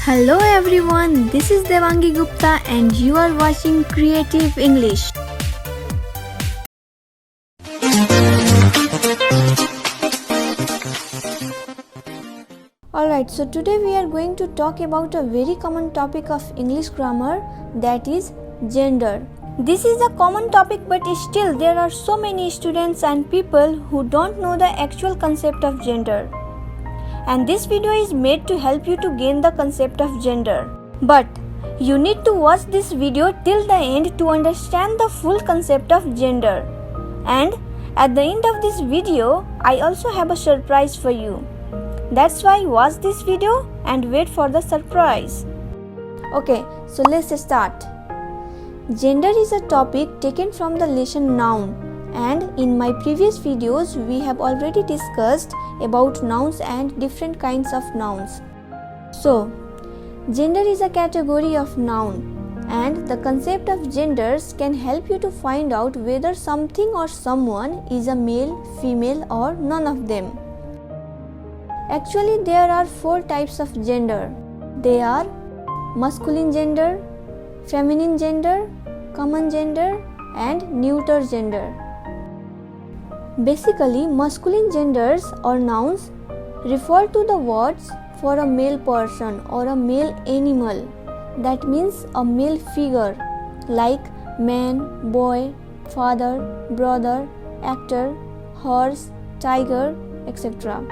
Hello everyone, this is Devangi Gupta and you are watching Creative English. Alright, so today we are going to talk about a very common topic of English grammar, that is gender. This is a common topic, but still there are so many students and people who don't know the actual concept of gender. And this video is made to help you to gain the concept of gender. But you need to watch this video till the end to understand the full concept of gender. And at the end of this video, I also have a surprise for you. That's why watch this video and wait for the surprise. Okay, so let's start. Gender is a topic taken from the lesson noun. And in my previous videos, we have already discussed about nouns and different kinds of nouns. So, gender is a category of noun, and the concept of genders can help you to find out whether something or someone is a male, female, or none of them. Actually, there are 4 types of gender. They are masculine gender, feminine gender, common gender, and neuter gender. Basically, masculine genders or nouns refer to the words for a male person or a male animal. That means a male figure like man, boy, father, brother, actor, horse, tiger, etc.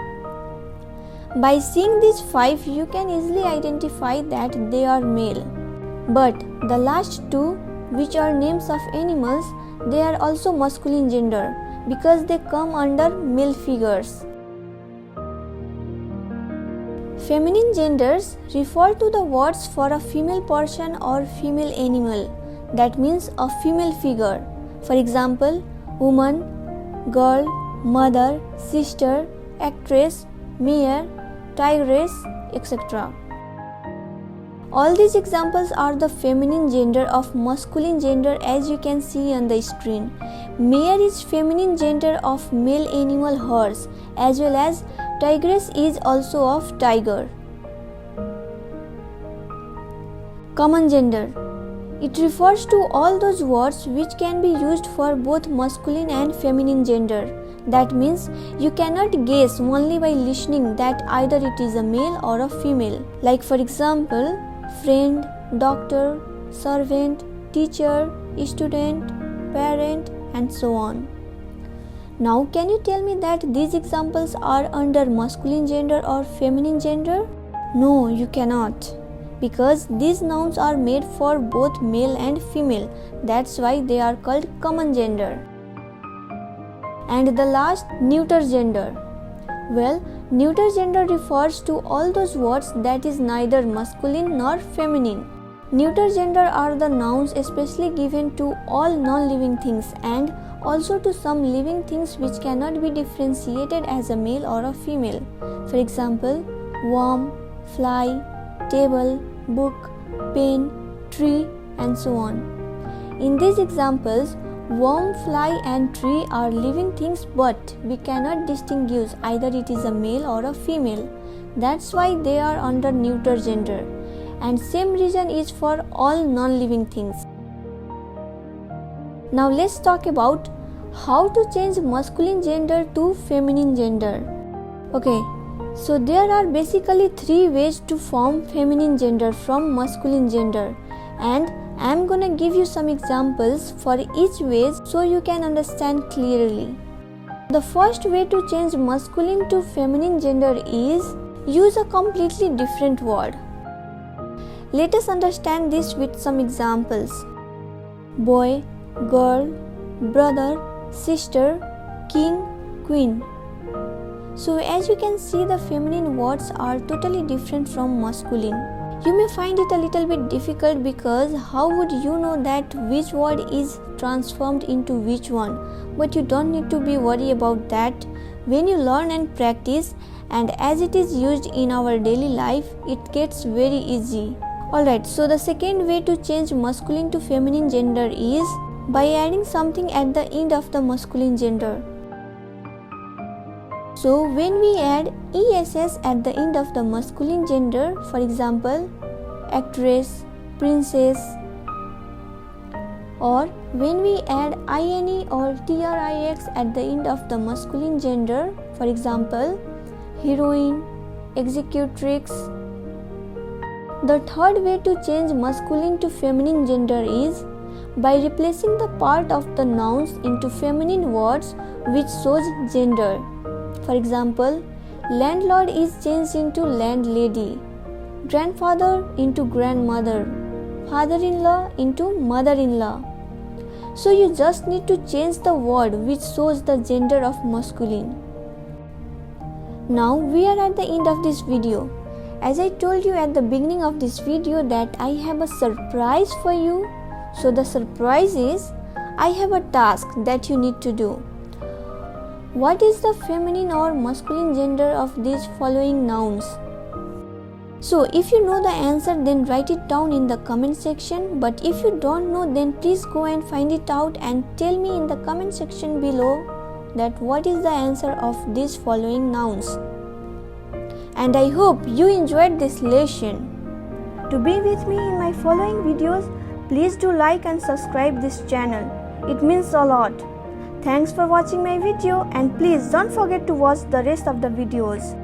By seeing these 5, you can easily identify that they are male. But the last 2, which are names of animals, they are also masculine gender, because they come under male figures. Feminine genders refer to the words for a female person or female animal. That means a female figure. For example, woman, girl, mother, sister, actress, mayor, tigress, etc. All these examples are the feminine gender of masculine gender, as you can see on the screen. Mare is feminine gender of male animal horse, as well as tigress is also of tiger. Common gender. It refers to all those words which can be used for both masculine and feminine gender. That means you cannot guess only by listening that either it is a male or a female. Like for example, friend, doctor, servant, teacher, student, parent, and so on. Now, can you tell me that these examples are under masculine gender or feminine gender? No, you cannot, because these nouns are made for both male and female. That's why they are called common gender. And the last, neuter gender. Well, neuter gender refers to all those words that is neither masculine nor feminine. Neuter gender are the nouns especially given to all non-living things and also to some living things which cannot be differentiated as a male or a female. For example, worm, fly, table, book, pen, tree, and so on. In these examples, worm, fly, and tree are living things, but we cannot distinguish either it is a male or a female. That's why they are under neuter gender. And same reason is for all non-living things. Now let's talk about how to change masculine gender to feminine gender. Okay, so there are basically 3 ways to form feminine gender from masculine gender, and I'm gonna give you some examples for each way so you can understand clearly. The first way to change masculine to feminine gender is use a completely different word. Let us understand this with some examples. Boy, girl, brother, sister, king, queen. So as you can see, the feminine words are totally different from masculine. You may find it a little bit difficult because how would you know that which word is transformed into which one? But you don't need to be worried about that. When you learn and practice, and as it is used in our daily life, it gets very easy. Alright, so the second way to change masculine to feminine gender is by adding something at the end of the masculine gender. So when we add ess at the end of the masculine gender, for example, actress, princess, or when we add ine or trix at the end of the masculine gender, for example, heroine, executrix. The third way to change masculine to feminine gender is by replacing the part of the nouns into feminine words which shows gender. For example, landlord is changed into landlady, grandfather into grandmother, father-in-law into mother-in-law. So you just need to change the word which shows the gender of masculine. Now we are at the end of this video. As I told you at the beginning of this video that I have a surprise for you. So the surprise is I have a task that you need to do. What is the feminine or masculine gender of these following nouns? So if you know the answer, then write it down in the comment section. But if you don't know, then please go and find it out and tell me in the comment section below that what is the answer of these following nouns. And I hope you enjoyed this lesson. To be with me in my following videos, please do like and subscribe this channel. It means a lot. Thanks for watching my video, and please don't forget to watch the rest of the videos.